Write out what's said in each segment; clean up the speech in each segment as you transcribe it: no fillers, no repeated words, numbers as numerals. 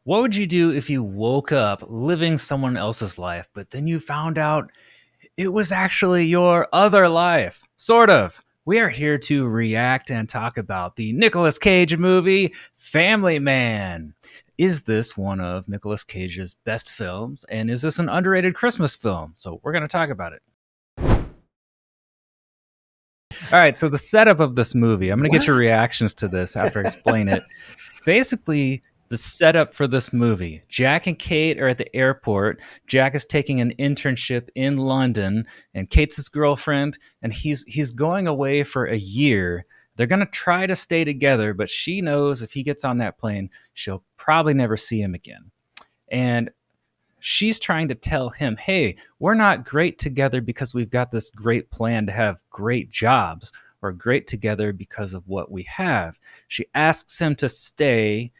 What would you do if you woke up living someone else's life, but then you found out it was actually your other life? Sort of. We are here to react and talk about the Nicolas Cage movie, Family Man. Is this one of Nicolas Cage's best films? And is this an underrated Christmas film? So we're going to talk about it. All right, so the setup of this movie, I'm going to get your reactions to this after I explain it. Basically, the setup for this movie, Jack and Kate are at the airport. Jack is taking an internship in London, and Kate's his girlfriend, and he's going away for a year. They're going to try to stay together, but she knows if he gets on that plane, she'll probably never see him again. And she's trying to tell him, hey, we're not great together because we've got this great plan to have great jobs. We're great together because of what we have. She asks him to stay.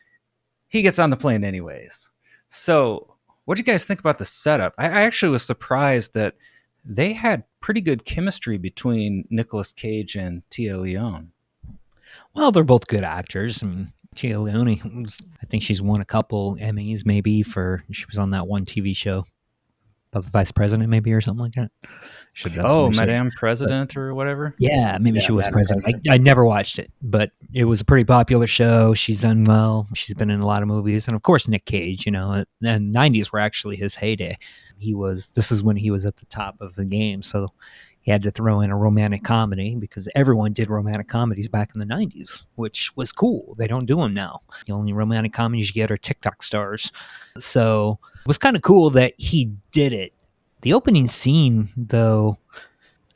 He gets on the plane anyways. So what do you guys think about the setup? I actually was surprised that they had pretty good chemistry between Nicolas Cage and Tia Leone. Well, they're both good actors. I mean, Gia Leone, I think she's won a couple Emmys maybe she was on that one TV show about the vice president maybe or something like that. Should have done some research. Madame President or whatever? Yeah, maybe she was president. I never watched it, but it was a pretty popular show. She's done well. She's been in a lot of movies. And of course, Nick Cage, and the 90s were actually his heyday. This is when he was at the top of the game. So he had to throw in a romantic comedy because everyone did romantic comedies back in the 90s, which was cool. They don't do them now. The only romantic comedies you get are TikTok stars. So it was kind of cool that he did it. The opening scene, though,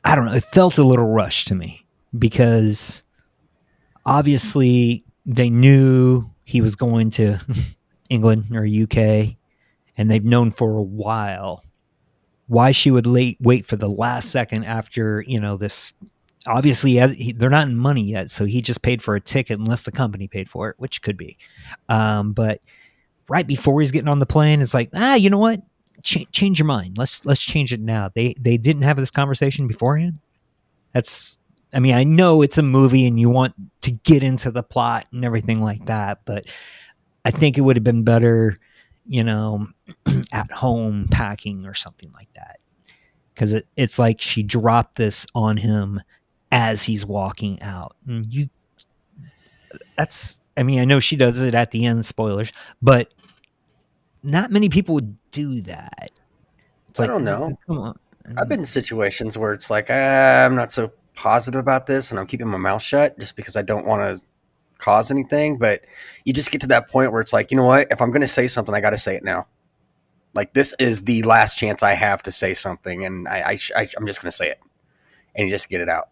I don't know, it felt a little rushed to me because obviously they knew he was going to England or UK, and they've known for a while. Why she would wait for the last second after, this, obviously they're not in money yet. So he just paid for a ticket unless the company paid for it, which could be. But right before he's getting on the plane, it's like, you know what? Change your mind. Let's change it now. They didn't have this conversation beforehand. I know it's a movie and you want to get into the plot and everything like that, but I think it would have been better, at home packing or something like that. Because it's like she dropped this on him as he's walking out. I know she does it at the end, spoilers, but not many people would do that. I don't know. Come on. I've been in situations where it's like, I'm not so positive about this and I'm keeping my mouth shut just because I don't want to cause anything. But you just get to that point where it's like, you know what? If I'm going to say something, I got to say it now. Like, this is the last chance I have to say something, and I'm just going to say it, and you just get it out.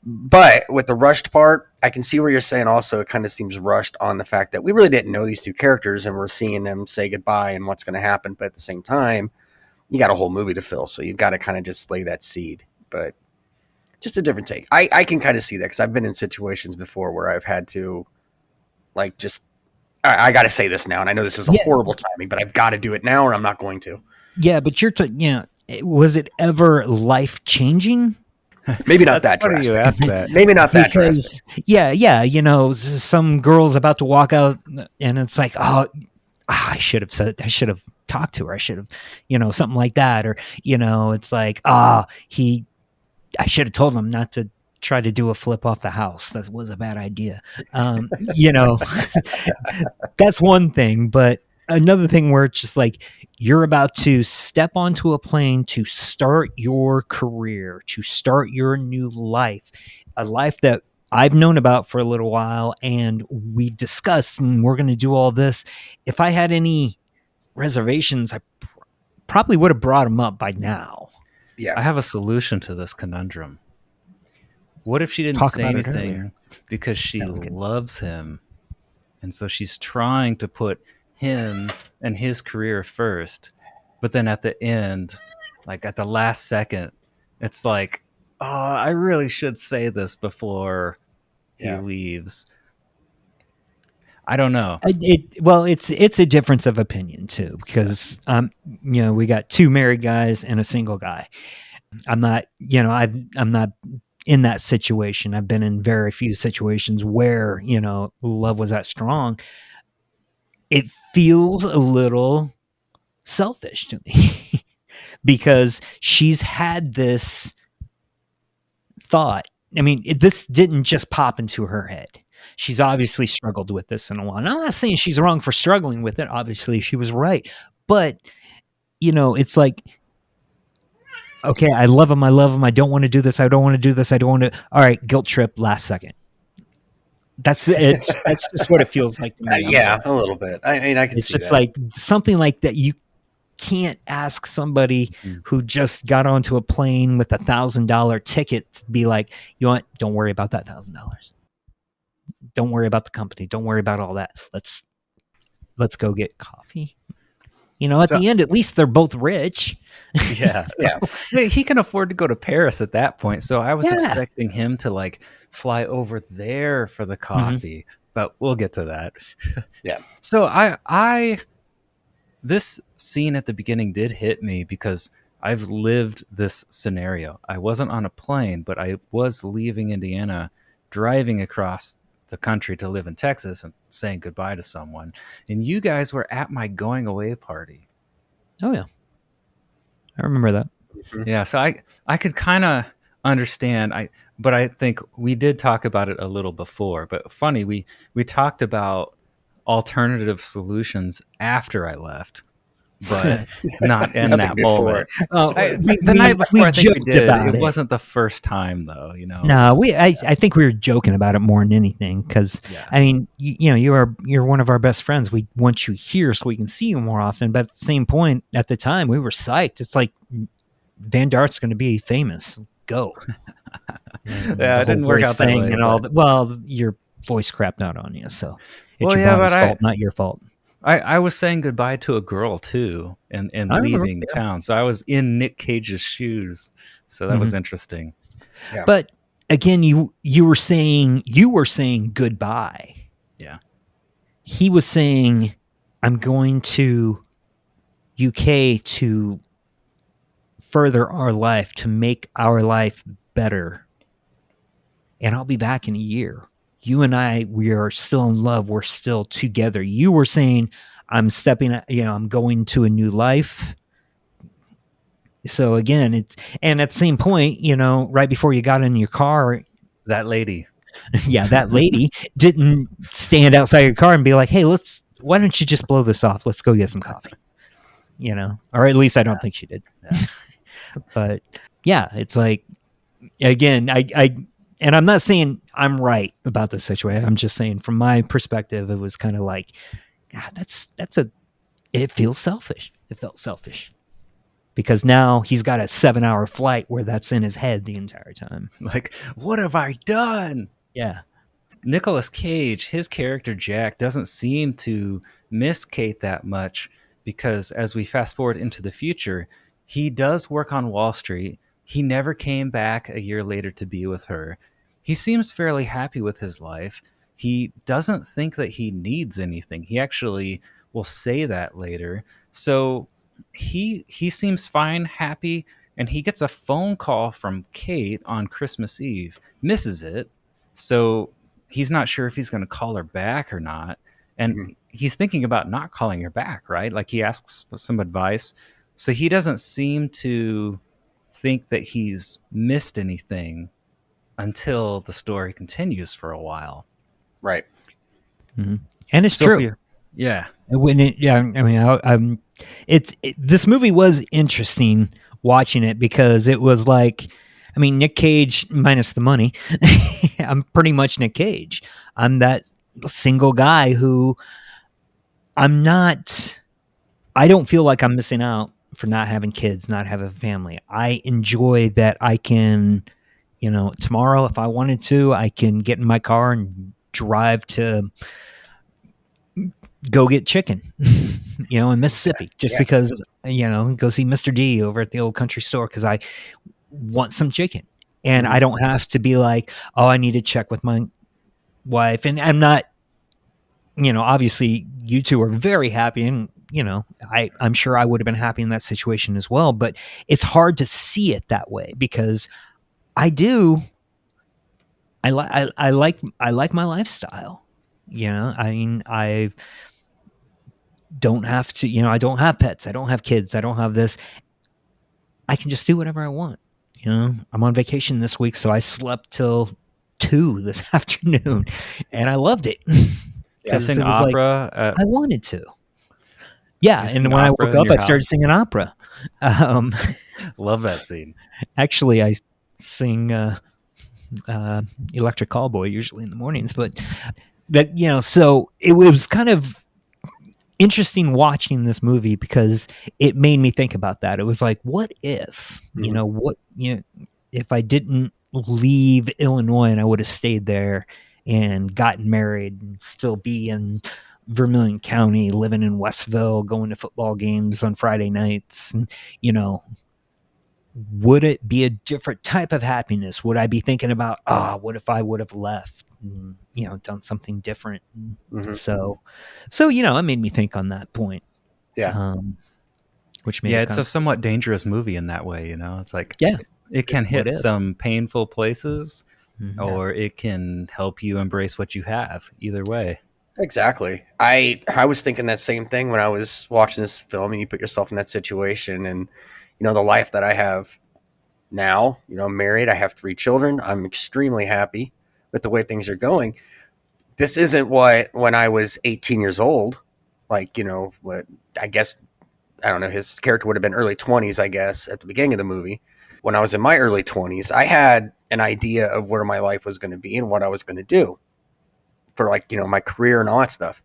But with the rushed part, I can see where you're saying also it kind of seems rushed on the fact that we really didn't know these two characters, and we're seeing them say goodbye and what's going to happen. But at the same time, you got a whole movie to fill, so you've got to kind of just lay that seed. But just a different take. I can kind of see that because I've been in situations before where I've had to, like, just I got to say this now, and I know this is a horrible timing, but I've got to do it now, or I'm not going to. Yeah, but was it ever life changing? Maybe not that drastic. You asked that. Maybe not that drastic. Yeah. Some girl's about to walk out, and it's like, I should have talked to her. I should have, something like that, or it's like, I should have told him not to try to do a flip off the house. That was a bad idea. That's one thing. But another thing where it's just like, you're about to step onto a plane to start your career, to start your new life, a life that I've known about for a little while and we've discussed, and we're going to do all this. If I had any reservations, I probably would have brought them up by now. Yeah. I have a solution to this conundrum. What if she didn't say anything because she loves him? And so she's trying to put him and his career first. But then at the end, like at the last second, it's like, I really should say this before he leaves. I don't know. It's a difference of opinion too, because we got two married guys and a single guy. I'm not in that situation. I've been in very few situations where, love was that strong. it feels a little selfish to me because she's had this thought. I mean, this didn't just pop into her head. She's obviously struggled with this in a while. And I'm not saying she's wrong for struggling with it. Obviously, she was right. But, it's like, okay, I love him. I don't want to do this. I don't want to do this. I don't want to. All right, guilt trip last second. That's it. That's just what it feels like to me. Yeah, a little bit. I mean, I can it's see just that. like something like that. You can't ask somebody who just got onto a plane with $1,000 ticket to be like, you know what? Don't worry about that $1,000. Don't worry about the company. Don't worry about all that. Let's go get coffee. At the end, at least they're both rich. Yeah. He can afford to go to Paris at that point. So I was expecting him to like fly over there for the coffee, but we'll get to that. Yeah. So this scene at the beginning did hit me because I've lived this scenario. I wasn't on a plane, but I was leaving Indiana, driving across the country to live in Texas and saying goodbye to someone. And you guys were at my going away party. Oh, yeah. I remember that. Yeah, so I could kind of understand. But I think we did talk about it a little before. But funny, we talked about alternative solutions after I left, but not in that moment. The night before, I think we did. It wasn't the first time, though. No, I think we were joking about it more than anything because I mean, you're one of our best friends. We want you here so we can see you more often. But at the same point, at the time, we were psyched. It's like Van Dart's going to be famous. Go. It didn't work out that way. And all that. Well, your voice crapped out on you, so it's your body's fault, not your fault. I was saying goodbye to a girl too and leaving town. So I was in Nick Cage's shoes. So that was interesting. Yeah. But again, you were saying goodbye. Yeah. He was saying, I'm going to UK to further our life, to make our life better. And I'll be back in a year. You and I, we are still in love. We're still together. You were saying, I'm going to a new life. So again, and at the same point, right before you got in your car, that lady, that lady didn't stand outside your car and be like, hey, why don't you just blow this off? Let's go get some coffee, or at least I don't think she did. Yeah. But yeah, it's like, again, and I'm not saying I'm right about this situation. I'm just saying from my perspective, it was kind of like, God, it feels selfish. It felt selfish because now he's got a 7-hour flight where that's in his head the entire time. Like, what have I done? Yeah. Nicolas Cage, his character Jack, doesn't seem to miss Kate that much because as we fast forward into the future, he does work on Wall Street. He never came back a year later to be with her. He seems fairly happy with his life. He doesn't think that he needs anything. He actually will say that later. So he seems fine, happy, and he gets a phone call from Kate on Christmas Eve, misses it. So he's not sure if he's going to call her back or not. And he's thinking about not calling her back, right? Like he asks for some advice. So he doesn't seem to think that he's missed anything until the story continues for a while. Right. Mm-hmm. And it's true. Yeah. This movie was interesting watching it because it was like, I mean, Nick Cage minus the money. I'm pretty much Nick Cage. I'm that single guy who I don't feel like I'm missing out for not having kids, not having a family. I enjoy that I can, tomorrow if I wanted to, I can get in my car and drive to go get chicken, in Mississippi, just because, go see Mr. D over at the old country store because I want some chicken. And I don't have to be like, oh, I need to check with my wife. And I'm not, obviously you two are very happy and, I'm sure I would have been happy in that situation as well, but it's hard to see it that way because I like my lifestyle. I mean, don't have to, I don't have pets. I don't have kids. I don't have this. I can just do whatever I want. I'm on vacation this week, so I slept till 2 this afternoon, and I loved it because Sing it was like opera. I wanted to. Yeah, and when I woke up, I started singing opera. Love that scene. Actually, I sing Electric Callboy usually in the mornings, but that so it was kind of interesting watching this movie because it made me think about that. It was like, what if, if I didn't leave Illinois and I would have stayed there and gotten married and still be in Vermilion County, living in Westville, going to football games on Friday nights, and would it be a different type of happiness? Would I be thinking about, what if I would have left and, done something different? Mm-hmm. So, it made me think on that point. Yeah. Which made it's a somewhat dangerous movie in that way. It's like, yeah, it can hit some painful places, or it can help you embrace what you have. Either way. Exactly. I was thinking that same thing when I was watching this film, and you put yourself in that situation, and the life that I have now, I'm married, I have 3 children. I'm extremely happy with the way things are going. This isn't what when I was 18 years old, like, what I guess, I don't know, his character would have been early 20s, I guess, at the beginning of the movie. When I was in my early 20s, I had an idea of where my life was going to be and what I was going to do for, like, my career and all that stuff.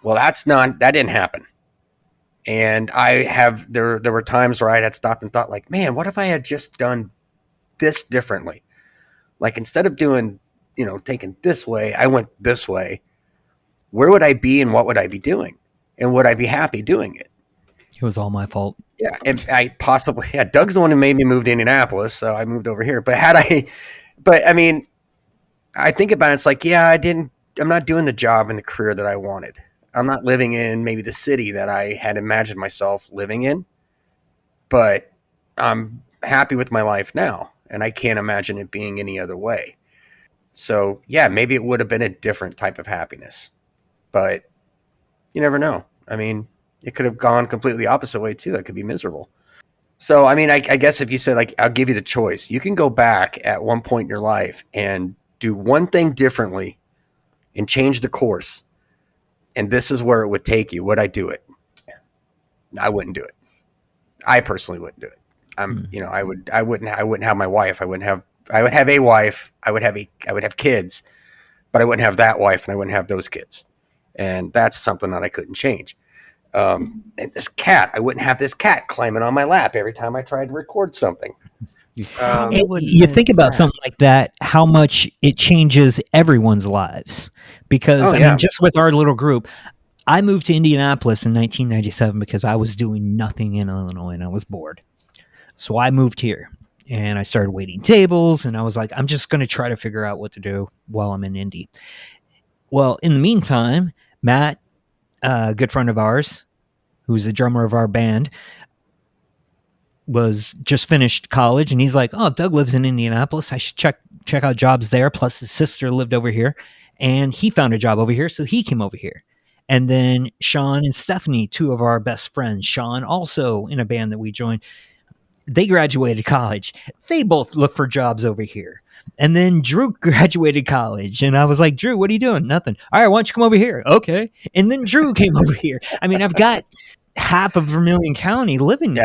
Well, that didn't happen. And there were times where I had stopped and thought, like, man, what if I had just done this differently? Like, instead of doing, taking this way, I went this way. Where would I be and what would I be doing? And would I be happy doing it? It was all my fault. Yeah. And Doug's the one who made me move to Indianapolis. So I moved over here. But I mean, I think about it, it's like, I'm not doing the job and the career that I wanted. I'm not living in maybe the city that I had imagined myself living in, but I'm happy with my life now, and I can't imagine it being any other way. So, maybe it would have been a different type of happiness, but you never know. I mean, it could have gone completely opposite way too. It could be miserable. So, I mean, I guess if you said, like, I'll give you the choice, you can go back at one point in your life and do one thing differently and change the course. And this is where it would take you. Would I do it? I wouldn't do it. I personally wouldn't do it. I wouldn't have my wife. I would have a wife. I would have kids, but I wouldn't have that wife and I wouldn't have those kids. And that's something that I couldn't change. And this cat, I wouldn't have this cat climbing on my lap every time I tried to record something. You think about something like that, how much it changes everyone's lives. Because, I mean, just with our little group, I moved to Indianapolis in 1997 because I was doing nothing in Illinois and I was bored. So I moved here and I started waiting tables and I was like, I'm just going to try to figure out what to do while I'm in Indy. Well, in the meantime, Matt, a good friend of ours, who's the drummer of our band, was just finished college, and he's like, "Oh, Doug lives in Indianapolis. I should check out jobs there." Plus, his sister lived over here, and he found a job over here, so he came over here. And then Sean and Stephanie, 2 of our best friends, Sean also in a band that we joined, they graduated college. They both looked for jobs over here. And then Drew graduated college, and I was like, "Drew, what are you doing?" "Nothing." "All right, why don't you come over here?" "Okay." And then Drew came over here. I mean, I've got half of Vermilion County living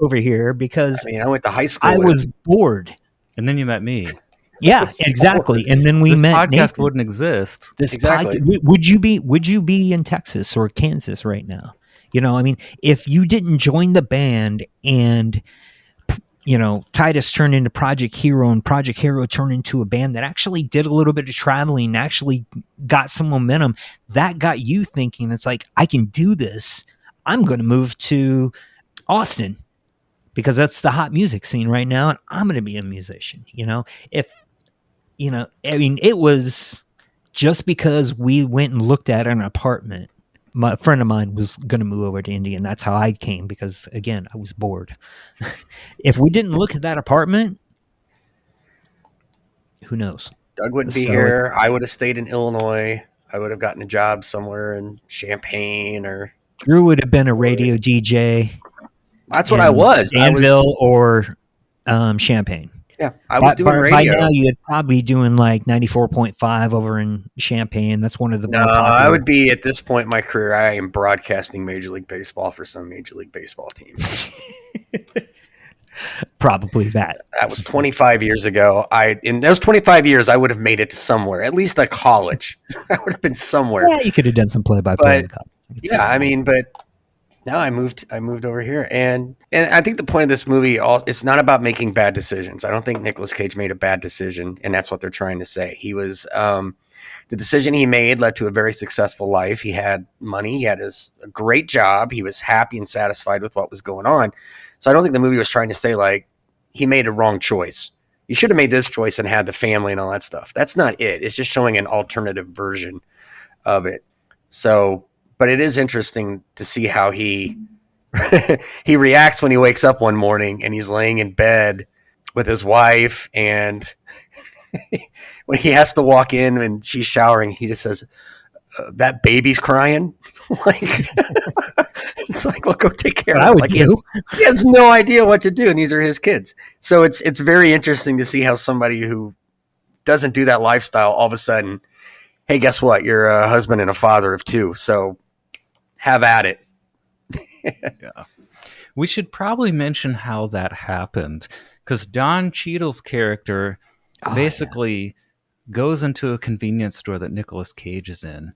over here because I went to high school. I was bored. And then you met me. Yeah, exactly. And then we met. This podcast Nathan. wouldn't exist. Would you be in Texas or Kansas right now? I mean, if you didn't join the band and Titus turned into Project Hero and Project Hero turned into a band that actually did a little bit of traveling, actually got some momentum, that got you thinking, it's like, I can do this. I'm going to move to Austin because that's the hot music scene right now, and I'm going to be a musician. It was just because we went and looked at an apartment. A friend of mine was going to move over to Indy, and that's how I came because, again, I was bored. If we didn't look at that apartment, who knows? Doug wouldn't be here. I would have stayed in Illinois. I would have gotten a job somewhere in Champaign or Drew would have been a radio DJ. That's what I was. Danville or Champaign. Yeah, I was doing radio. By now, you'd probably be doing like 94.5 over in Champaign. That's one of the more popular. I would be, at this point in my career, I am broadcasting Major League Baseball for some Major League Baseball team. Probably that. That was 25 years ago. In those 25 years, I would have made it to somewhere, at least a college. I would have been somewhere. Yeah, you could have done some play-by-play. Yeah, I mean, but now I moved over here, and I think the point of this movie, it's not about making bad decisions. I don't think Nicolas Cage made a bad decision, and that's what they're trying to say. He was the decision he made led to a very successful life. He had money, he had a great job, he was happy and satisfied with what was going on. So I don't think the movie was trying to say like he made a wrong choice. You should have made this choice and had the family and all that stuff. That's not it. It's just showing an alternative version of it. So. But it is interesting to see how he reacts when he wakes up one morning and he's laying in bed with his wife, and when he has to walk in and she's showering, he just says, "That baby's crying." Like it's like, well, go take care of it. He has no idea what to do, and these are his kids. So it's very interesting to see how somebody who doesn't do that lifestyle all of a sudden, hey, guess what? You're a husband and a father of two, so have at it. Yeah. We should probably mention how that happened, because Don Cheadle's character basically goes into a convenience store that Nicolas Cage is in.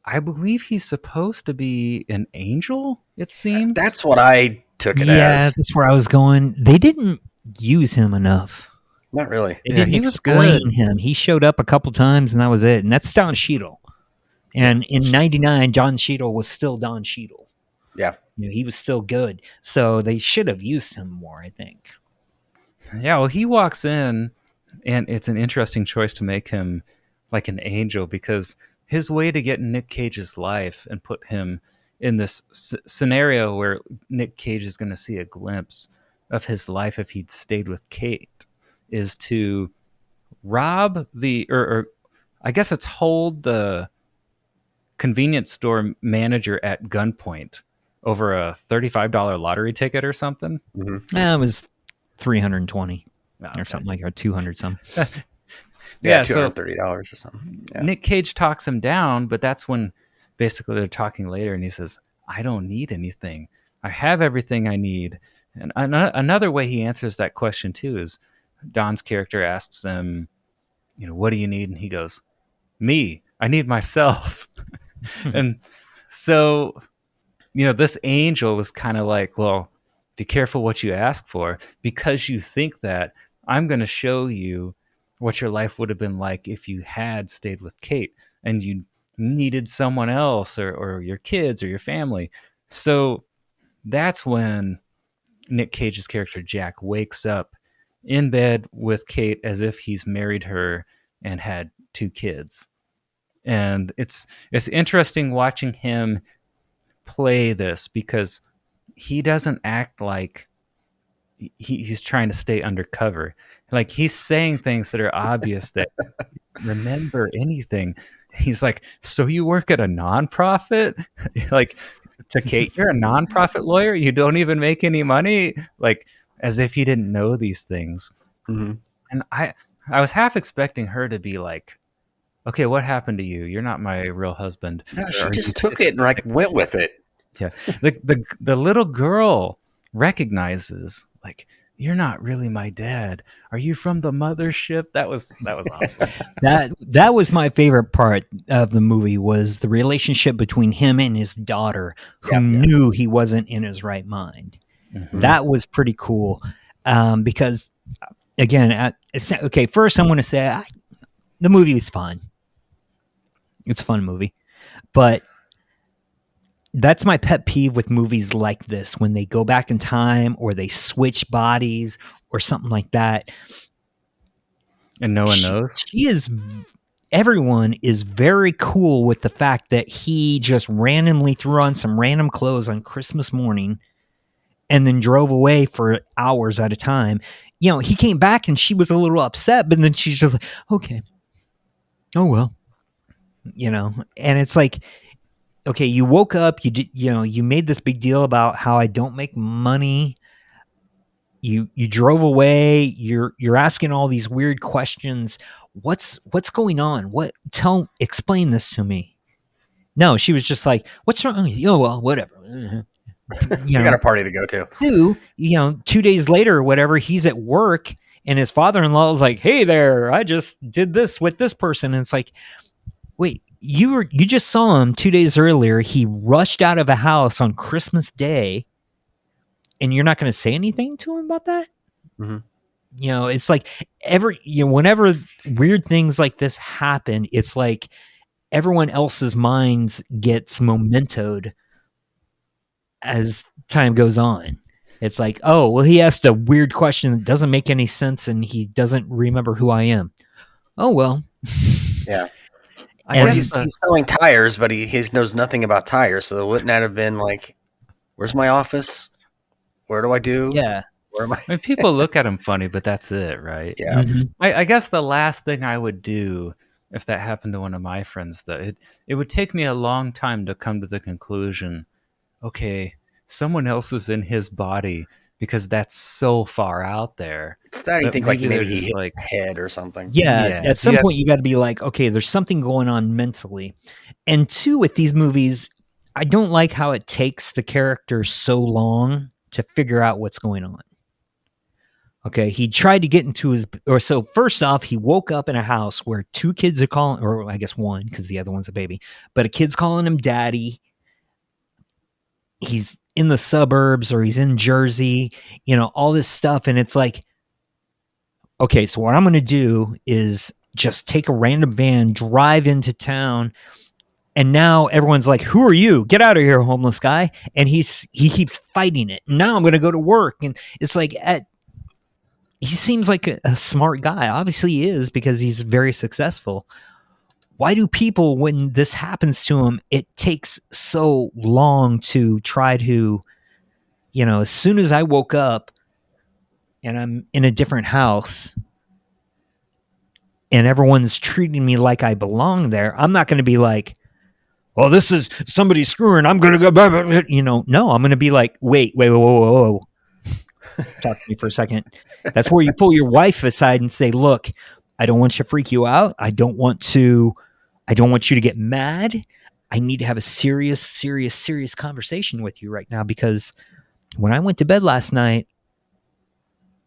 I believe he's supposed to be an angel, it seems. That's what I took it as. Yeah, that's where I was going. They didn't use him enough. Not really. They didn't explain him. He showed up a couple times, and that was it. And that's Don Cheadle. And in 99, Don Cheadle was still Don Cheadle. Yeah. He was still good. So they should have used him more, I think. Yeah, well, he walks in, and it's an interesting choice to make him like an angel, because his way to get in Nick Cage's life and put him in this scenario where Nick Cage is going to see a glimpse of his life if he'd stayed with Kate is to rob or I guess it's hold the convenience store manager at gunpoint over a $35 lottery ticket or something. Mm-hmm. It was 320 or something like, or 200 some. Yeah, $230 or something. Yeah. Nick Cage talks him down, but that's when basically they're talking later, and he says, "I don't need anything. I have everything I need." And another way he answers that question too is Don's character asks him, "What do you need?" And he goes, "Me. I need myself." And so, this angel was kind of like, well, be careful what you ask for, because you think that I'm going to show you what your life would have been like if you had stayed with Kate and you needed someone else or your kids or your family. So that's when Nick Cage's character Jack wakes up in bed with Kate as if he's married her and had 2 kids. And it's interesting watching him play this, because he doesn't act like he's trying to stay undercover. Like, he's saying things that are obvious that remember anything. He's like, "So you work at a nonprofit?" Like, to Kate, "You're a nonprofit lawyer? You don't even make any money?" Like, as if he didn't know these things. Mm-hmm. And I was half expecting her to be like, "Okay, what happened to you? You're not my real husband." No, she just took it and went with it. Yeah. The little girl recognizes, like, "You're not really my dad. Are you from the mothership?" That was awesome. that was my favorite part of the movie, was the relationship between him and his daughter, who knew he wasn't in his right mind. Mm-hmm. That was pretty cool. Because again, okay, first I'm going to say the movie was fun. It's a fun movie, but that's my pet peeve with movies like this, when they go back in time or they switch bodies or something like that. And no one knows. Everyone is very cool with the fact that he just randomly threw on some random clothes on Christmas morning and then drove away for hours at a time. He came back and she was a little upset, but then she's just like, "Okay. Oh, well." And it's like, okay, you woke up, you made this big deal about how I don't make money. You drove away. You're asking all these weird questions. What's going on? Explain this to me. No, she was just like, what's wrong? Oh, well, whatever. You got a party to go to. 2 days later or whatever, he's at work and his father-in-law is like, hey there, I just did this with this person. And it's like, wait, you just saw him 2 days earlier. He rushed out of a house on Christmas Day, and you're not going to say anything to him about that? Mm-hmm. It's like whenever weird things like this happen, it's like everyone else's minds gets mementoed as time goes on. It's like, oh, well, he asked a weird question that doesn't make any sense, and he doesn't remember who I am. Oh, well. Yeah. He's selling tires, but he knows nothing about tires, so wouldn't that have been like, where's my office? Where do I do? Yeah. Where am I? I mean, people look at him funny, but that's it, right? Yeah. Mm-hmm. I guess the last thing I would do if that happened to one of my friends, though, it would take me a long time to come to the conclusion, okay, someone else is in his body, because that's so far out there. It's that you think maybe he hit like head or something. Yeah, at some point you got to be like, okay, there's something going on mentally. And two, with these movies, I don't like how it takes the character so long to figure out what's going on. Okay, he tried to get into so first off, he woke up in a house where two kids are calling, or I guess one, because the other one's a baby, but a kid's calling him daddy. He's in the suburbs, or he's in Jersey, all this stuff. And it's like, okay, so what I'm going to do is just take a random van, drive into town. And now everyone's like, who are you? Get out of here, homeless guy. And he keeps fighting it. Now I'm going to go to work. And it's like, he seems like a smart guy. Obviously he is, because he's very successful. Why do people, when this happens to them, it takes so long to try to, as soon as I woke up and I'm in a different house and everyone's treating me like I belong there, I'm not going to be like, well, this is somebody screwing, I'm going to go, no, I'm going to be like, wait, whoa. Talk to me for a second. That's where you pull your wife aside and say, look, I don't want to freak you out. I don't want you to get mad. I need to have a serious conversation with you right now, because when I went to bed last night,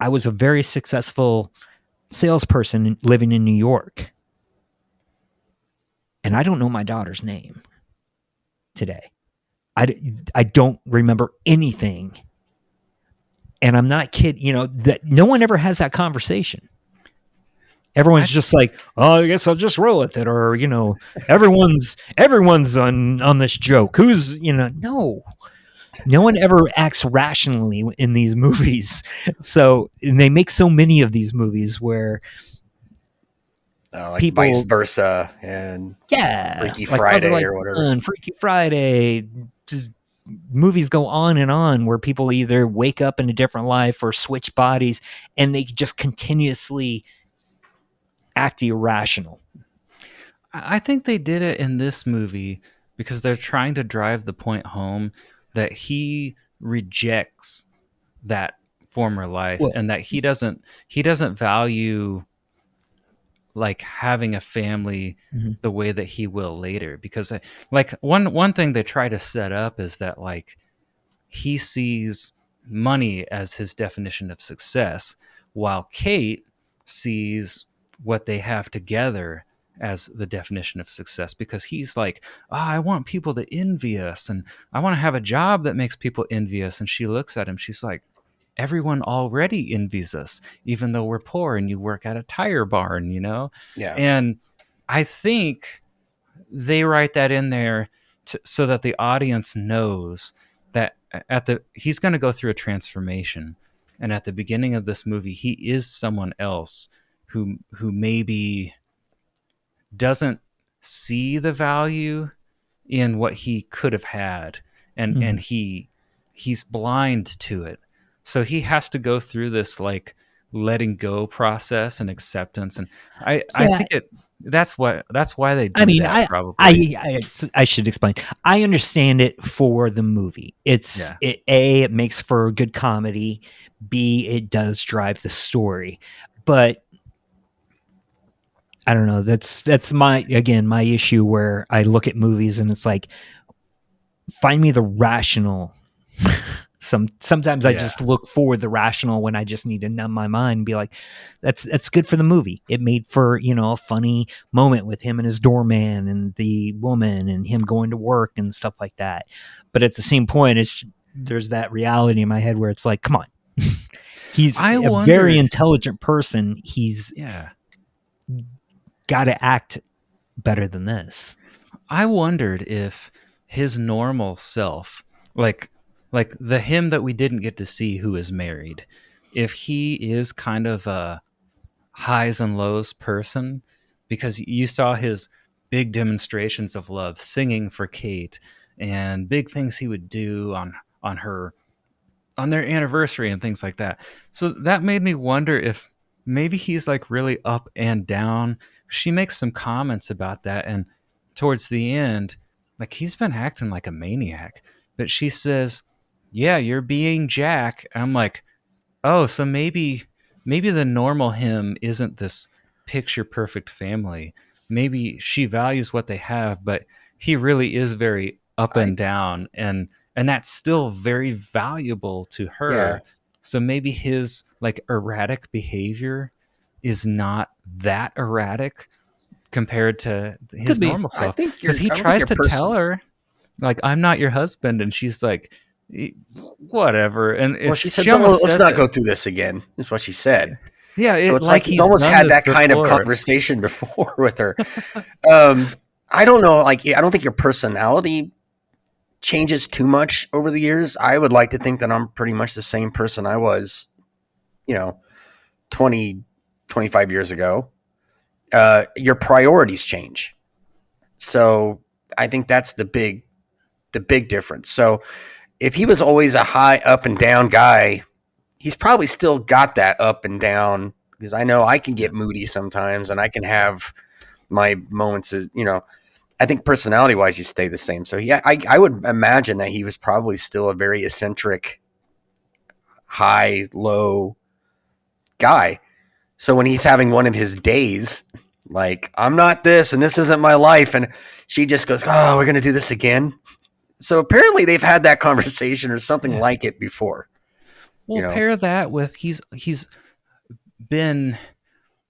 I was a very successful salesperson living in New York. And I don't know my daughter's name today. I don't remember anything. And I'm not kidding, that no one ever has that conversation. Everyone's just like, oh, I guess I'll just roll with it. Or, everyone's on this joke. Who's, no one ever acts rationally in these movies. So, and they make so many of these movies where like people, vice versa, and Freaky Friday or whatever. Freaky Friday, just movies go on and on where people either wake up in a different life or switch bodies, and they just continuously act irrational. I think they did it in this movie because they're trying to drive the point home that he rejects that former life, and that he doesn't value like having a family the way that he will later. Because like one thing they try to set up is that like he sees money as his definition of success, while Kate sees what they have together as the definition of success, because he's like, I want people to envy us, and I want to have a job that makes people envy us. And she looks at him, she's like, everyone already envies us, even though we're poor and you work at a tire barn, Yeah. And I think they write that in there so that the audience knows that he's going to go through a transformation, and at the beginning of this movie he is someone else who maybe doesn't see the value in what he could have had, and he's blind to it. So he has to go through this like letting go process and acceptance. And I think that's why they do that, probably. I should explain. I understand it for the movie. It makes for good comedy. B, it does drive the story, but I don't know. That's my issue where I look at movies and it's like, find me the rational. Sometimes I just look for the rational when I just need to numb my mind and be like, that's good for the movie. It made for, a funny moment with him and his doorman and the woman and him going to work and stuff like that. But at the same point, there's that reality in my head where it's like, come on, he's a very intelligent person. He's got to act better than this. I wondered if his normal self, like the him that we didn't get to see who is married, if he is kind of a highs and lows person, because you saw his big demonstrations of love, singing for Kate, and big things he would do on their anniversary and things like that. So that made me wonder if maybe he's like really up and down. She makes some comments about that, and towards the end, like, he's been acting like a maniac. But she says, yeah, you're being Jack. And I'm like, oh, so maybe the normal him isn't this picture perfect family. Maybe she values what they have, but he really is very up and down, and that's still very valuable to her. Yeah. So maybe his like erratic behavior is not that erratic compared to his normal self. Because he tries to tell her, like, I'm not your husband, and she's like, whatever. And she said, let's not go through this again, is what she said. Yeah, so it's like he's almost had that kind of conversation before with her. I don't know, like, I don't think your personality changes too much over the years. I would like to think that I'm pretty much the same person I was, 20, 25 years ago. Your priorities change. So I think that's the big difference. So if he was always a high up and down guy, he's probably still got that up and down, because I know I can get moody sometimes and I can have my moments of, I think personality wise, you stay the same. So yeah, I would imagine that he was probably still a very eccentric, high, low guy. So when he's having one of his days, like, I'm not this and this isn't my life, and she just goes, oh, we're going to do this again. So apparently they've had that conversation or something like it before. Well, pair that with he's been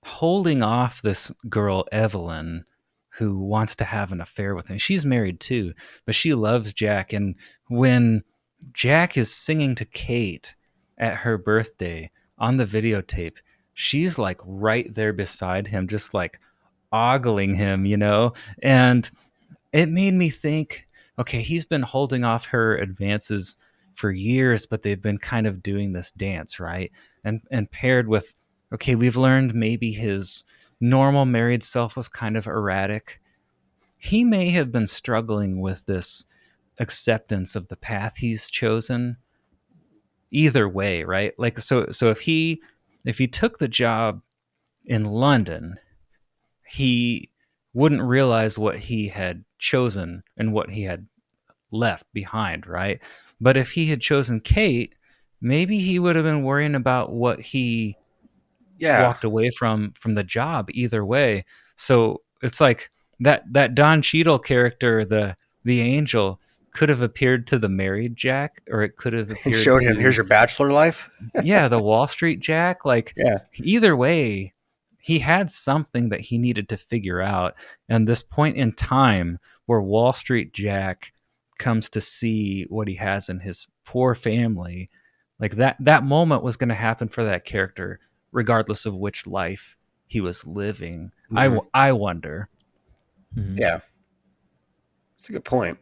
holding off this girl, Evelyn, who wants to have an affair with him. She's married too, but she loves Jack. And when Jack is singing to Kate at her birthday on the videotape, she's like right there beside him, just like ogling him, and it made me think, okay, he's been holding off her advances for years, but they've been kind of doing this dance, right? And paired with, okay, we've learned maybe his normal married self was kind of erratic. He may have been struggling with this acceptance of the path he's chosen. Either way, right? Like, so if he took the job in London, he wouldn't realize what he had chosen and what he had left behind, right? But if he had chosen Kate, maybe he would have been worrying about what he walked away from the job either way. So it's like that Don Cheadle character, the angel, could have appeared to the married Jack, or it could have appeared and showed him, here's your bachelor life. The Wall Street Jack. Like, either way, he had something that he needed to figure out. And this point in time where Wall Street Jack comes to see what he has in his poor family, like that moment was going to happen for that character, regardless of which life he was living. Mm-hmm. I wonder. Mm-hmm. Yeah, it's a good point.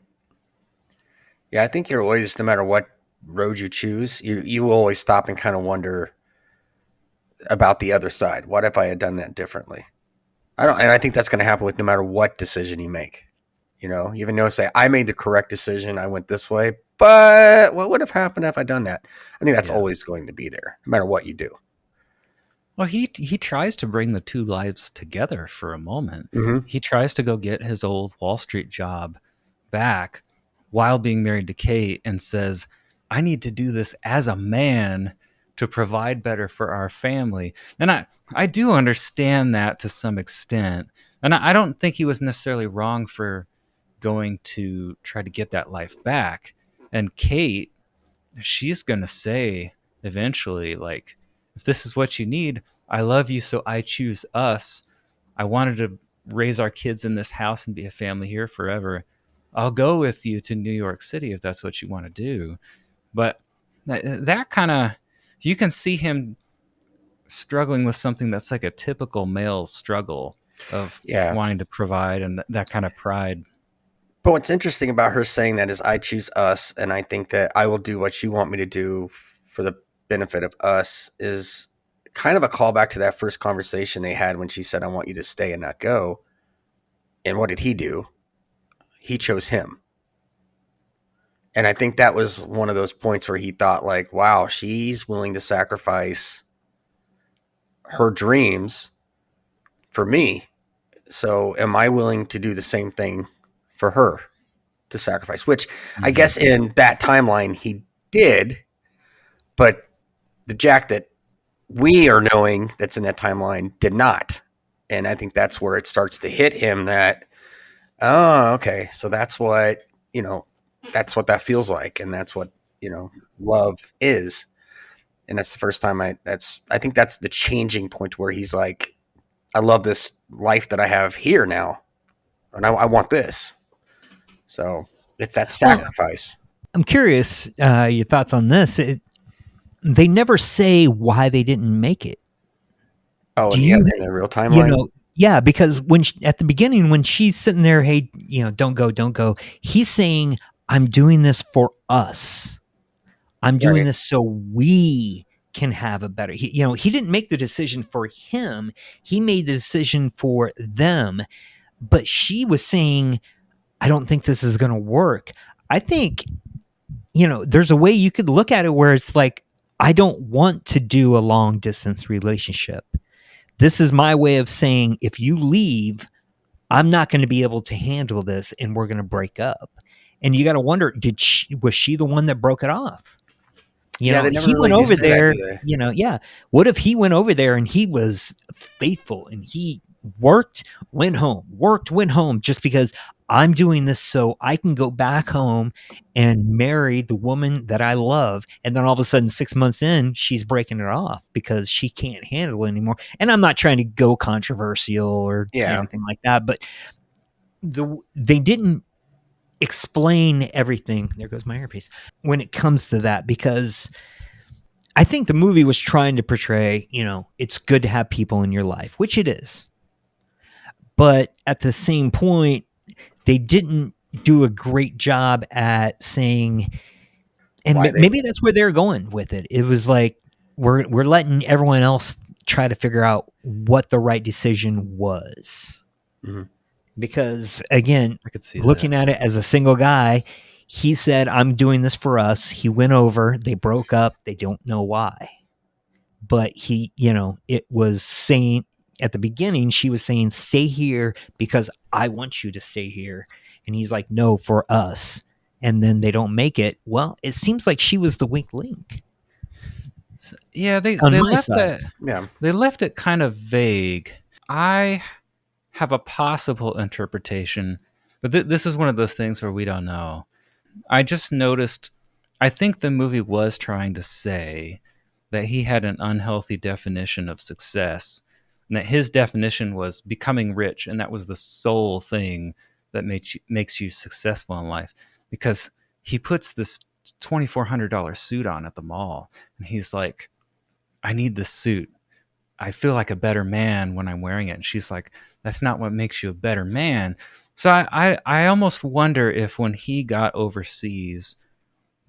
Yeah, I think you're always, no matter what road you choose, you will always stop and kind of wonder about the other side. What if I had done that differently? And I think that's going to happen with no matter what decision you make. Even though, say, I made the correct decision, I went this way, but what would have happened if I done that? I think that's always going to be there, no matter what you do. Well, he tries to bring the two lives together for a moment. Mm-hmm. He tries to go get his old Wall Street job back while being married to Kate and says, I need to do this as a man to provide better for our family. And I do understand that to some extent. And I don't think he was necessarily wrong for going to try to get that life back. And Kate, she's going to say eventually, like, if this is what you need, I love you, so I choose us. I wanted to raise our kids in this house and be a family here forever. I'll go with you to New York City if that's what you want to do. But that kind of, you can see him struggling with something that's like a typical male struggle of wanting to provide and that kind of pride. But what's interesting about her saying that is, I choose us, and I think that I will do what you want me to do for the benefit of us, is kind of a callback to that first conversation they had when she said, I want you to stay and not go. And what did he do? He chose him. And I think that was one of those points where he thought, like, wow, she's willing to sacrifice her dreams for me. So am I willing to do the same thing for her to sacrifice? Which I guess in that timeline he did, but the Jack that we are knowing that's in that timeline did not. And I think that's where it starts to hit him that, oh, okay, so that's what, that's what that feels like. And that's what, love is. And that's the first time I think that's the changing point where he's like, I love this life that I have here now. And I want this. So it's that sacrifice. I'm curious your thoughts on this. They never say why they didn't make it. Oh, in the real timeline? Yeah, because at the beginning, when she's sitting there, hey, don't go. He's saying, I'm doing this for us. I'm doing this so we can have a better. He didn't make the decision for him. He made the decision for them. But she was saying, I don't think this is going to work. I think, there's a way you could look at it where it's like, I don't want to do a long distance relationship. This is my way of saying, if you leave, I'm not going to be able to handle this and we're going to break up. And you got to wonder, was she the one that broke it off? He went over there, What if he went over there and he was faithful and he worked, went home just because I'm doing this so I can go back home and marry the woman that I love. And then all of a sudden, 6 months in, she's breaking it off because she can't handle it anymore. And I'm not trying to go controversial or anything like that, but they didn't explain everything. There goes my earpiece. When it comes to that, because I think the movie was trying to portray, it's good to have people in your life, which it is. But at the same point, they didn't do a great job at saying, and maybe that's where they're going with it. It was like, we're letting everyone else try to figure out what the right decision was. Mm-hmm. Because again, I could see looking at it as a single guy, he said, I'm doing this for us. He went over, they broke up. They don't know why, but he, it was saying at the beginning, she was saying, stay here because I want you to stay here. And he's like, no, for us. And then they don't make it. Well, it seems like she was the weak link. Yeah, they left it. Yeah, they left it kind of vague. I have a possible interpretation, but this is one of those things where we don't know. I just noticed, I think the movie was trying to say that he had an unhealthy definition of success, and that his definition was becoming rich, and that was the sole thing that makes you successful in life. Because he puts this $2,400 suit on at the mall, and he's like, I need this suit. I feel like a better man when I'm wearing it. And she's like, that's not what makes you a better man. So I almost wonder if when he got overseas,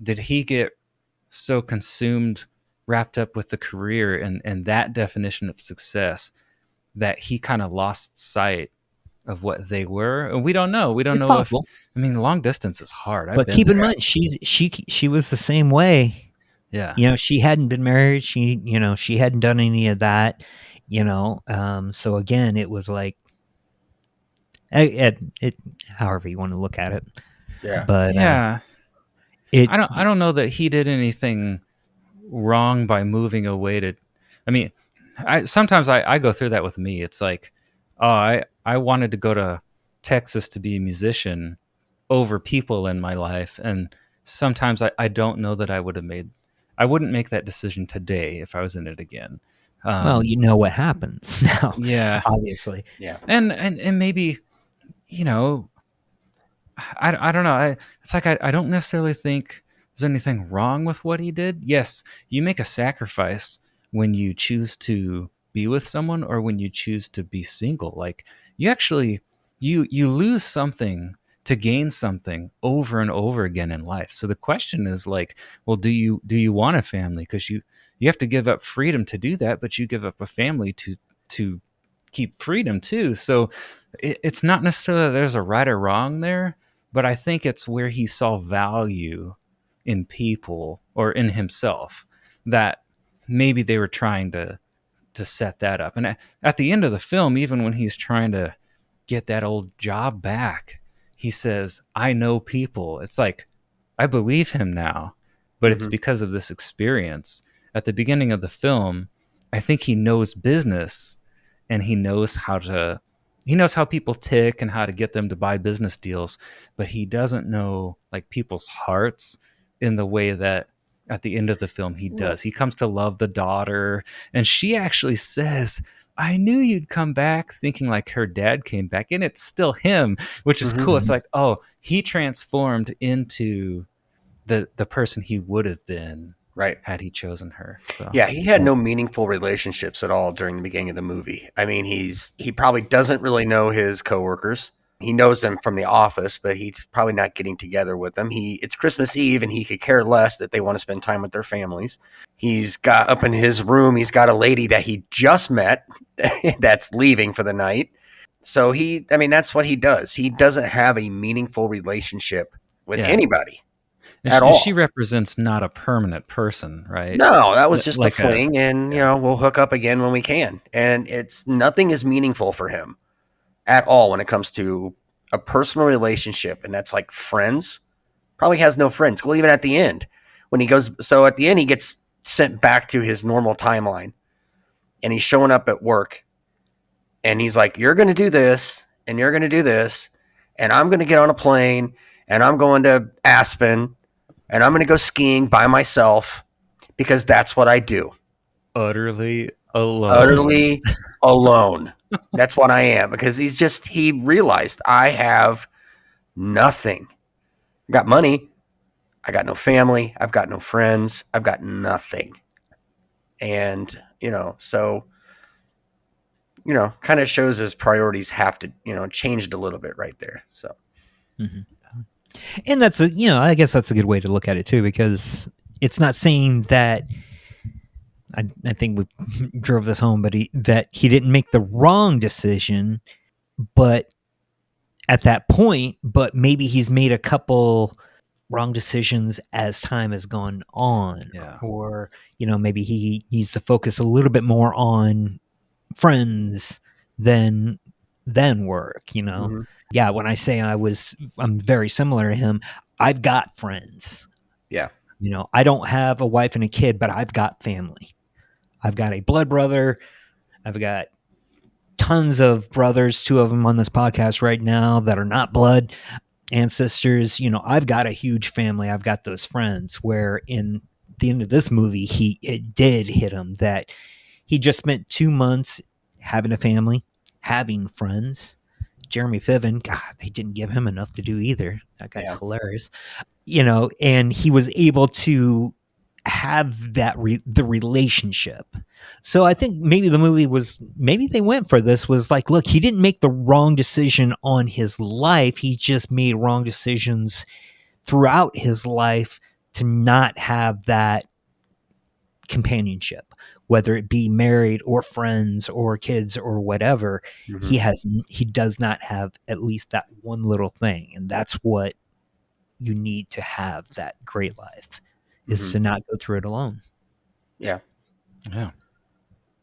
did he get so consumed, wrapped up with the career and that definition of success that he kind of lost sight of what they were? And we don't know. We don't know. Possible. Long distance is hard. But keep in mind, she was the same way. Yeah. You know, she hadn't been married. She hadn't done any of that, so again, it was like, however you want to look at it. Yeah. But Yeah. it, I don't know that he did anything wrong by moving away to. I mean, sometimes I go through that with me. It's like, oh, I wanted to go to Texas to be a musician over people in my life, and sometimes I don't know that I wouldn't make that decision today if I was in it again. well, you know what happens now, Yeah, obviously. Yeah. and maybe, you know, I don't know. It's like I don't necessarily think there's anything wrong with what he did. Yes, you make a sacrifice when you choose to be with someone or when you choose to be single. Like, you actually you lose something to gain something over and over again in life. So the question is, like, well, do you want a family? Because you have to give up freedom to do that, but you give up a family to keep freedom too. So it's not necessarily that there's a right or wrong there, but I think it's where he saw value in people or in himself that maybe they were trying to set that up. And at the end of the film, even when he's trying to get that old job back, he says, "I know people." It's like, I believe him now, but it's Mhm. because of this experience. At the beginning of the film, I think he knows business, and he knows how people tick and how to get them to buy business deals, but he doesn't know, like, people's hearts in the way that at the end of the film he does. He comes to love the daughter, and she actually says, "I knew you'd come back," thinking like her dad came back, and it's still him, which is cool. It's like, oh, he transformed into the person he would have been Right. had he chosen her. So Yeah, he had no meaningful relationships at all during the beginning of the movie. I mean, he probably doesn't really know his coworkers. He knows them from the office, but he's probably not getting together with them. It's Christmas Eve, and he could care less that they want to spend time with their families. He's got up in his room. He's got a lady that he just met that's leaving for the night. So I mean, that's what he does. He doesn't have a meaningful relationship with anybody at and all. she represents not a permanent person, right? No, that was just a Like fling, and we'll hook up again when we can. And nothing is meaningful for him at all when it comes to a personal relationship, and that's like friends. Probably has no friends. Well, even at the end, at the end he gets sent back to his normal timeline, and he's showing up at work, and he's like, "You're going to do this, and you're going to do this, and I'm going to get on a plane, and I'm going to Aspen, and I'm going to go skiing by myself because that's what I do." utterly alone. Utterly alone. That's what I am, because he realized, I have nothing. I got money. I got no family. I've got no friends. I've got nothing. And, so, kind of shows his priorities have to, changed a little bit right there. So. Mm-hmm. And that's I guess that's a good way to look at it too, because it's not saying that, I think we drove this home, but that he didn't make the wrong decision, but at that point, but maybe he's made a couple wrong decisions as time has gone on, or maybe he needs to focus a little bit more on friends than work. Mm-hmm. Yeah, when I say I'm very similar to him. I've got friends. Yeah. I don't have a wife and a kid, but I've got family. I've got a blood brother. I've got tons of brothers, 2 of them on this podcast right now that are not blood ancestors. I've got a huge family. I've got those friends, where in the end of this movie, it did hit him that he just spent 2 months having a family, having friends. Jeremy Piven, God, they didn't give him enough to do either. That guy's hilarious. And he was able to have that the relationship. So I think maybe they went for this, was like, look, he didn't make the wrong decision on his life. He just made wrong decisions throughout his life to not have that companionship, whether it be married or friends or kids or whatever. Mm-hmm. He does not have at least that one little thing. And that's what you need to have that great life, is to not go through it alone. Yeah. Yeah.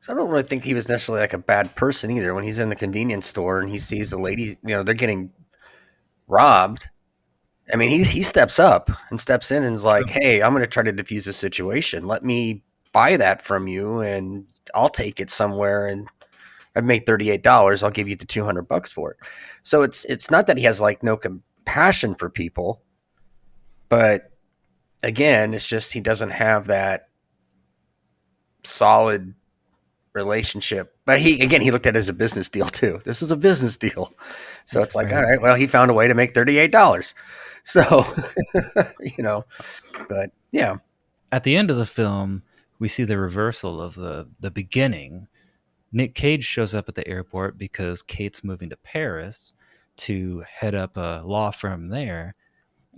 So I don't really think he was necessarily like a bad person either. When he's in the convenience store and he sees the lady, they're getting robbed. I mean, he steps up and steps in and is like, "Hey, I'm going to try to defuse the situation. Let me buy that from you, and I'll take it somewhere. And I've made $38. I'll give you the $200 for it." So it's not that he has like no compassion for people, but again, it's just he doesn't have that solid relationship. But he looked at it as a business deal too. This is a business deal. So it's like, all right, well, he found a way to make $38. So, but yeah. At the end of the film, we see the reversal of the beginning. Nick Cage shows up at the airport because Kate's moving to Paris to head up a law firm there.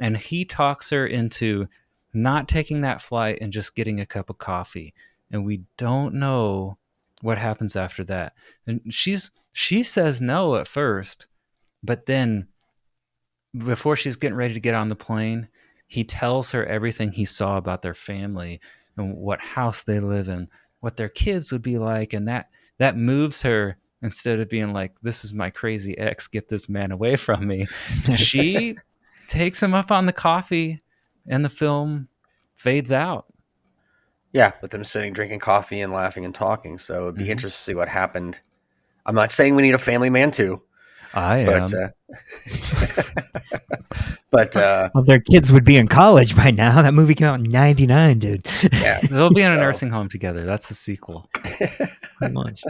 And he talks her into not taking that flight and just getting a cup of coffee. And we don't know what happens after that. And she says no at first, but then before she's getting ready to get on the plane, he tells her everything he saw about their family and what house they live in, what their kids would be like. And that moves her. Instead of being like, "This is my crazy ex, get this man away from me," she takes him up on the coffee, and the film fades out. Yeah, with them sitting, drinking coffee and laughing and talking. So it'd be interesting to see what happened. I'm not saying we need a family man too. I am. But well, their kids would be in college by now. That movie came out in '99, dude. Yeah, they'll be in a nursing home together. That's the sequel. Pretty much.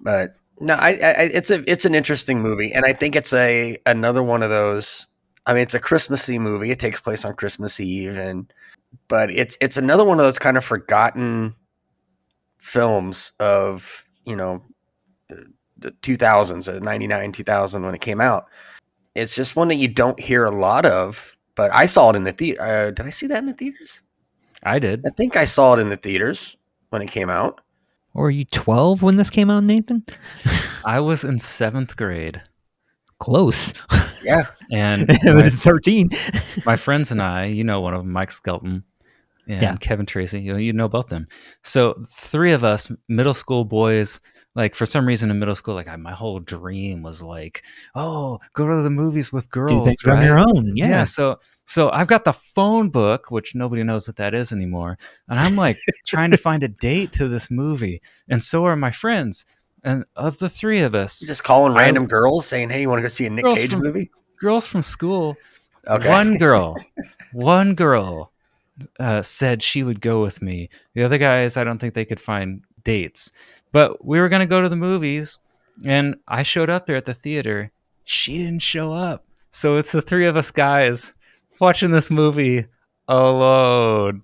But no, it's an interesting movie, and I think it's another one of those. I mean, it's a Christmassy movie. It takes place on Christmas Eve, but it's another one of those kind of forgotten films of the 2000s, 99, 2000 when it came out. It's just one that you don't hear a lot of. But I saw it in the theater. Did I see that in the theaters? I did. I think I saw it in the theaters when it came out. Or were you 12 when this came out, Nathan? I was in 7th grade. Close. Yeah. And 13. My friends and I, one of them, Mike Skelton and Kevin Tracy, you know both them. So 3 of us, middle school boys, like for some reason in middle school, like my whole dream was like, oh, go to the movies with girls. Do things on your own. Yeah. So I've got the phone book, which nobody knows what that is anymore. And I'm like trying to find a date to this movie. And so are my friends. And of the 3 of us, you're just calling random girls saying, "Hey, you want to go see a Nick Cage movie?" Girls from school. Okay. One girl said she would go with me. The other guys, I don't think they could find dates. But we were going to go to the movies, and I showed up there at the theater. She didn't show up. So it's the 3 of us guys watching this movie alone.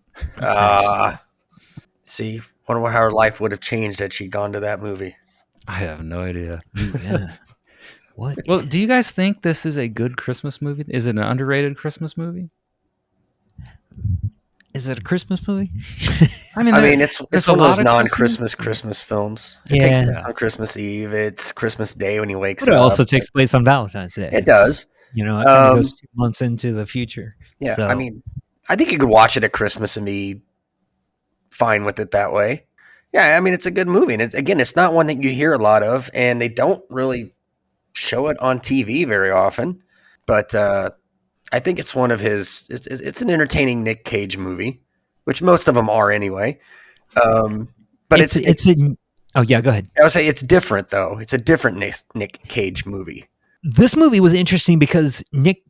See, wonder how her life would have changed had she gone to that movie. I have no idea. Yeah. What? Well, do you guys think this is a good Christmas movie? Is it an underrated Christmas movie? Is it a Christmas movie? I mean, it's one of those non-Christmas Christmas films. It takes place on Christmas Eve. It's Christmas Day when he wakes up. It also takes place on Valentine's Day. It does. It kind of goes 2 months into the future. Yeah, so. I mean, I think you could watch it at Christmas and be fine with it that way. Yeah, I mean, it's a good movie. And it's not one that you hear a lot of, and they don't really show it on TV very often. But I think it's one of his. It's an entertaining Nick Cage movie, which most of them are anyway. But it's oh yeah, go ahead. I would say it's different though. It's a different Nick Cage movie. This movie was interesting because Nick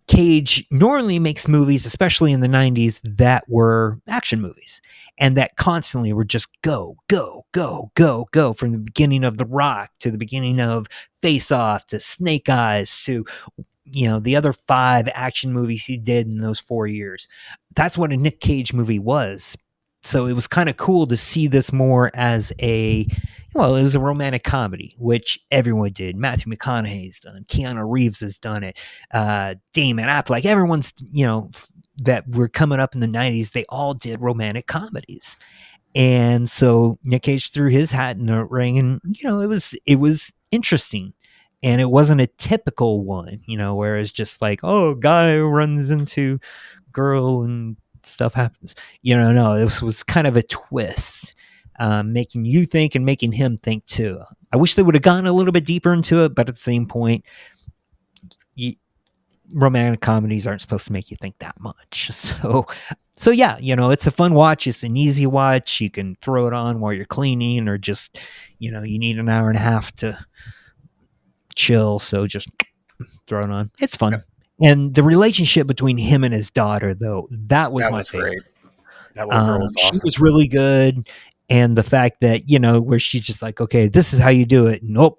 Cage normally makes movies, especially in the 90s, that were action movies and that constantly were just go, go, go, go, go from the beginning of The Rock to the beginning of Face Off to Snake Eyes to, the other 5 action movies he did in those 4 years. That's what a Nick Cage movie was. So it was kind of cool to see this more as it was a romantic comedy, which everyone did. Matthew McConaughey's done it. Keanu Reeves has done it. Damon Affleck, everyone's, that were coming up in the 90s, they all did romantic comedies. And so Nick Cage threw his hat in the ring and, it was interesting. And it wasn't a typical one, where it's just like, oh, guy runs into girl and stuff happens. No, this was kind of a twist, making you think and making him think too. I wish they would have gone a little bit deeper into it, but at the same point, romantic comedies aren't supposed to make you think that much. So yeah, it's a fun watch. It's an easy watch. You can throw it on while you're cleaning, or just, you need an hour and a half to chill. So just throw it on. It's fun. Yeah. And the relationship between him and his daughter, though, that was my favorite. Great. That was awesome. She was really good. And the fact that, where she's just like, okay, this is how you do it. Nope.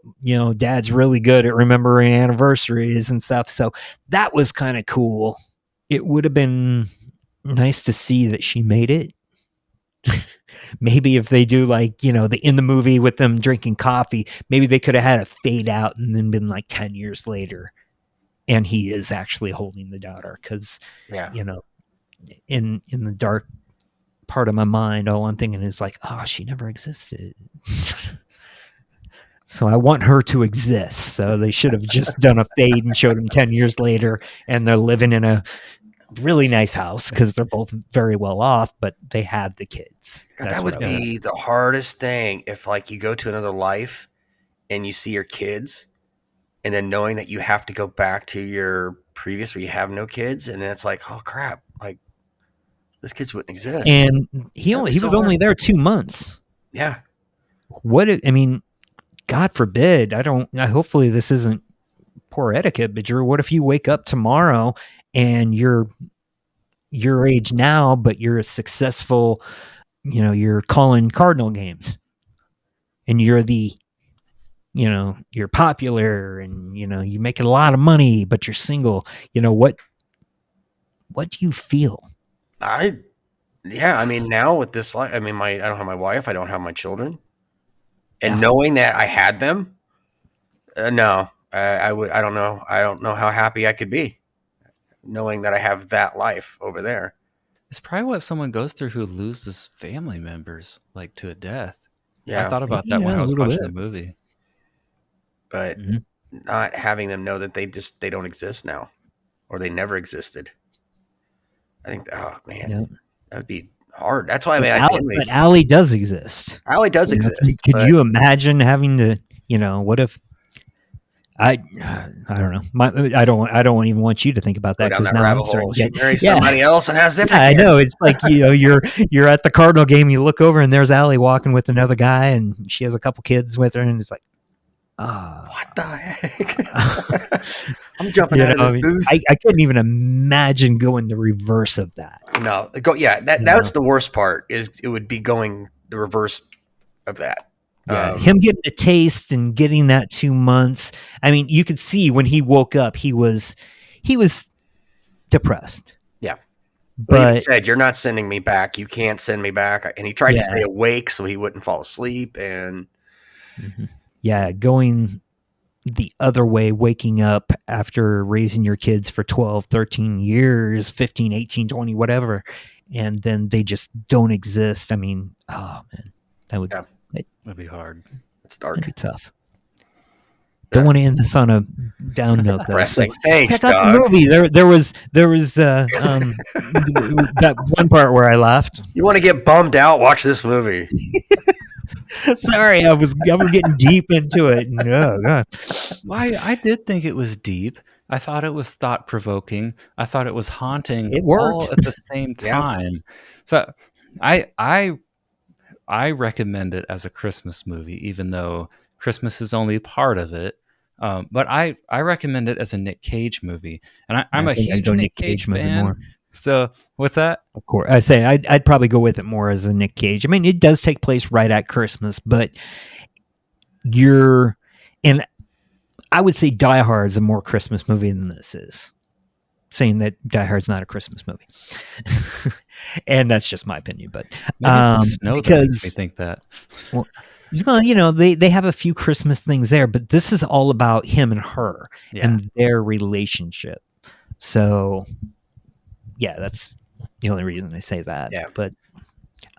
Dad's really good at remembering anniversaries and stuff. So that was kind of cool. It would have been nice to see that she made it. Maybe if they do in the movie with them drinking coffee, maybe they could have had a fade out and then been like 10 years later. And he is actually holding the daughter. Cause in the dark part of my mind, all I'm thinking is like, oh, she never existed. So I want her to exist. So they should have just done a fade and showed him 10 years later, and they're living in a really nice house because they're both very well off, but they have the kids. That would be the hardest thing if you go to another life and you see your kids, and then knowing that you have to go back to your previous where you have no kids, and then it's like, oh crap, those kids wouldn't exist. And he was only there 2 months. Yeah. God forbid, hopefully this isn't poor etiquette, but Drew, what if you wake up tomorrow and you're your age now, but you're a successful, you're calling Cardinal games, and you're you're popular, and, you make a lot of money, but you're single. What do you feel? Now with this life, I don't have my wife, I don't have my children, and knowing that I had them, no, I don't know how happy I could be knowing that I have that life over there. It's probably what someone goes through who loses family members to a death. Yeah, I thought about that when I was watching the movie. But not having them know that they don't exist now, or they never existed. I think, oh man, that would be hard. That's why but Allie does exist. Allie does exist. Could you imagine having to, what if I don't know. I don't even want you to think about that, because now I'm starting to marry somebody else and has different. I know, it's like you're at the Cardinal game, you look over and there's Allie walking with another guy, and she has a couple kids with her, and it's like, what the heck? I'm jumping out of this booth. I couldn't even imagine going the reverse of that. No, that's the worst part. Is it would be going the reverse of that. Yeah, him getting a taste and getting that 2 months. You could see when he woke up, he was depressed. Yeah, but he said, "You're not sending me back. You can't send me back." And he tried to stay awake so he wouldn't fall asleep. And going the other way, waking up after raising your kids for 12, 13 years, 15, 18, 20, whatever, and then they just don't exist. Oh man, that would. Yeah. It'd be hard. It's dark. It'd be tough. Don't want to end this on a down note, though. So, thanks, check out the movie. There was that one part where I laughed. You want to get bummed out? Watch this movie. Sorry, I was getting deep into it. No, God. I did think it was deep. I thought it was thought provoking. I thought it was haunting. It worked all at the same time. So I recommend it as a Christmas movie, even though Christmas is only part of it. But I recommend it as a Nick Cage movie, and I'm a huge Nick Cage fan. More. So what's that? Of course, I say I'd probably go with it more as a Nick Cage. It does take place right at Christmas, but I would say Die Hard is a more Christmas movie than this is. Saying that Die Hard's not a Christmas movie. And that's just my opinion, but because they think that. Well, they have a few Christmas things there, but this is all about him and her and their relationship. So, that's the only reason I say that. Yeah, but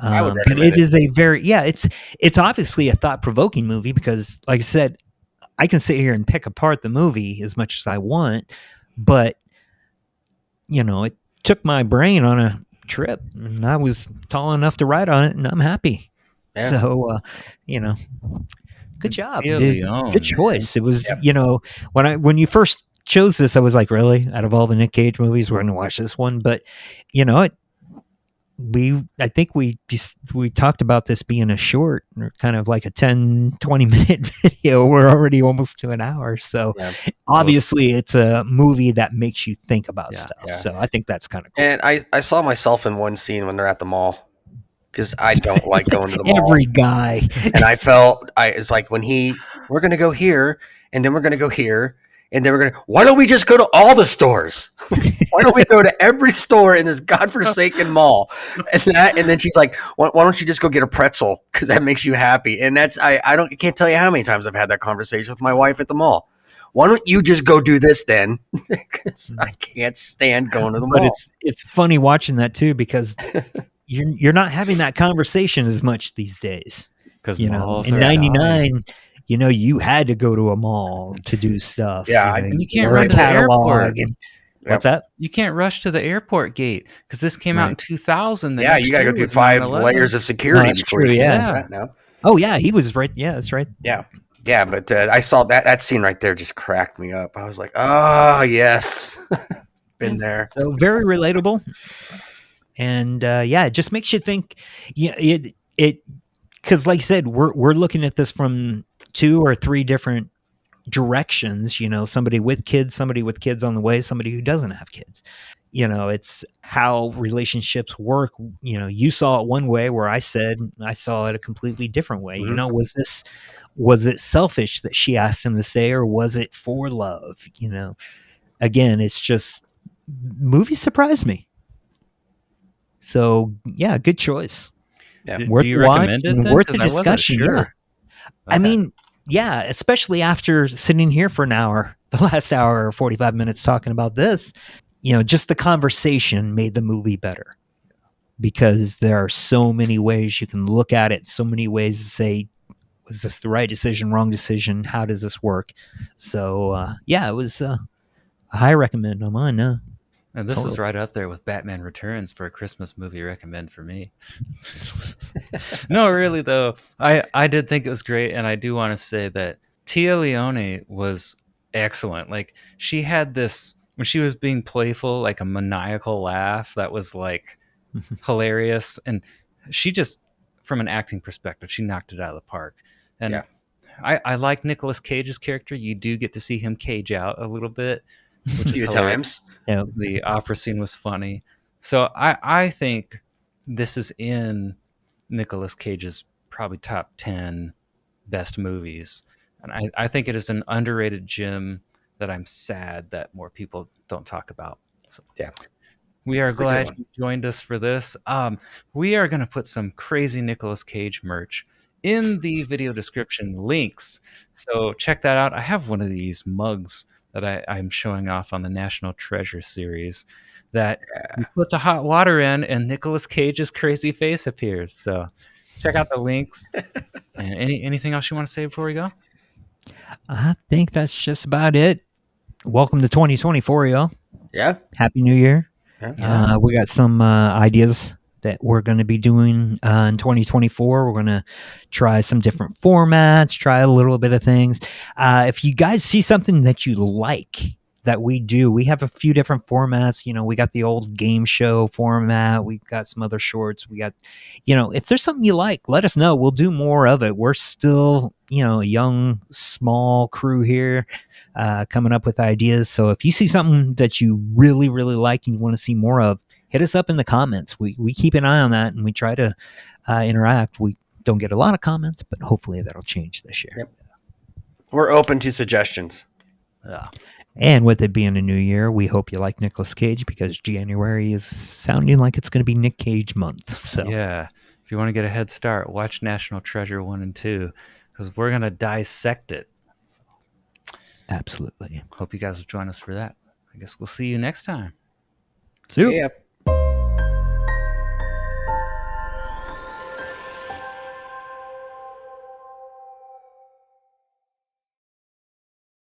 it is a very it's obviously a thought-provoking movie, because, like I said, I can sit here and pick apart the movie as much as I want, but it took my brain on a trip, and I was tall enough to ride on it, and I'm happy. Yeah. So, good job. Tia Leone, Good choice. man. It was, when you first chose this, I was like, really? Out of all the Nick Cage movies, we're going to watch this one. But, I think we talked about this being a short, or kind of like a 10-20 minute video. We're already almost to an hour. So obviously it's a movie that makes you think about stuff. Yeah. So I think that's kind of cool. And I saw myself in one scene when they're at the mall, because I don't like going to the mall. Every guy. And it's like we're going to go here, and then we're going to go here, and then why don't we just go to all the stores? Why don't we go to every store in this godforsaken mall? And then she's like, why don't you just go get a pretzel? Because that makes you happy. And I can't tell you how many times I've had that conversation with my wife at the mall. Why don't you just go do this then? Because I can't stand going to the mall. But it's funny watching that too, because you're not having that conversation as much these days. Because in '99. You had to go to a mall to do stuff. Yeah, and you can't run to the airport. What's that? You can't rush to the airport gate, because this came out in 2000. Yeah, you got to go through 5 layers of security. That's true, yeah. Oh, yeah, he was right. Yeah, that's right. Yeah, but I saw that scene right there just cracked me up. I was like, oh, yes. Been there. So very relatable. And, it just makes you think, because like I said, we're looking at this from 2 or 3 different directions, somebody with kids on the way, somebody who doesn't have kids. It's how relationships work. You saw it one way, where I said I saw it a completely different way. Mm-hmm. Was it selfish that she asked him to stay, or was it for love? Again, it's just, movies surprised me. So yeah, good choice. Yeah. Do you recommend it then? Worth the discussion. Sure. Yeah. Okay. I mean, yeah, especially after sitting here for an hour, the last hour or 45 minutes talking about this, just the conversation made the movie better, because there are so many ways you can look at it, so many ways to say, was this the right decision, wrong decision? How does this work? So, it was a high recommend on mine now. And this is right up there with Batman Returns for a Christmas movie recommend for me. No, really, though. I did think it was great, and I do want to say that Tia Leone was excellent. Like, she had this, when she was being playful, like a maniacal laugh that was, like, hilarious. And she just, from an acting perspective, she knocked it out of the park. And I like Nicolas Cage's character. You do get to see him cage out a little bit. A few times. Yeah, the opera scene was funny. So I think this is in Nicolas Cage's probably top 10 best movies. And I think it is an underrated gem that I'm sad that more people don't talk about. So we are glad you joined us for this. We are going to put some crazy Nicolas Cage merch in the video description links. So check that out. I have one of these mugs that I'm showing off on the National Treasure series, that you put the hot water in and Nicolas Cage's crazy face appears. So check out the links. And anything else you want to say before we go? I think that's just about it. Welcome to 2024, y'all. Yeah. Happy New Year. Yeah. We got some ideas that we're going to be doing in 2024. We're going to try some different formats, try a little bit of things. If you guys see something that you like that we do, we have a few different formats. We got the old game show format. We've got some other shorts. We got, if there's something you like, let us know. We'll do more of it. We're still, a young, small crew here coming up with ideas. So if you see something that you really, really like and you want to see more of, hit us up in the comments. We keep an eye on that, and we try to interact. We don't get a lot of comments, but hopefully that'll change this year. Yep. We're open to suggestions. Yeah. And with it being a new year, we hope you like Nicolas Cage, because January is sounding like it's going to be Nick Cage month. So yeah, if you want to get a head start, watch National Treasure 1 and 2, because we're going to dissect it. So, absolutely. Hope you guys will join us for that. I guess we'll see you next time. See you. Yeah.